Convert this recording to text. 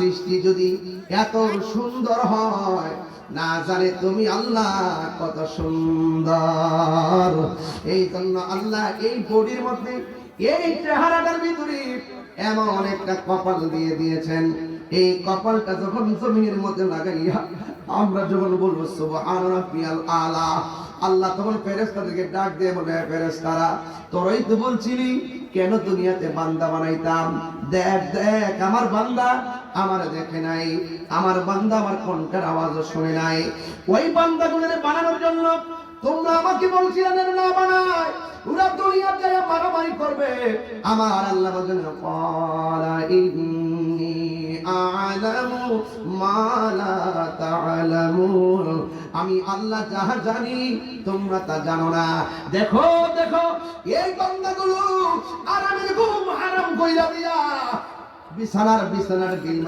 সৃষ্টি যদি এত সুন্দর হয়, না জানে তুমি আল্লাহ কত সুন্দর। এই জন্য আল্লাহ এই বডির মধ্যে, এই চেহারাটার ভিতরে এমন একটা কপাল দিয়ে দিয়েছেন। এই কপালটা যখন জমিনের মধ্যে লাগাইয়া আমরা যখন বলবো সুবহান রাব্বিয়াল আলা, আল্লাহ তখন ফেরেশতাদেরকে ডাক দিয়ে বলে, ফেরেশতারা তোরাই তো বলছিলি কেন দুনিয়াতে বান্দা বানাইতাম, দেখ দেখ আমার বান্দা আমার দেখে নাই, আমার বান্দা আমার কণ্ঠের আওয়াজও শুনে নাই। ওই বান্দাগুলোরে বানানোর জন্য তোমরা আমাকে বলছিলেন না বানায়, ওরা দুনিয়াতে মারামারি করবে। আমার আল্লাহ বলেন ক্বালা ইন্নী আ'লামু মা লা তা'লামুন, আমি আল্লাহ যাহা জানি তোমরা তা জানো না। দেখো দেখো এই বান্দাগুলো আরামের ঘুম হারাম কইরা দিয়া বিছানার বিল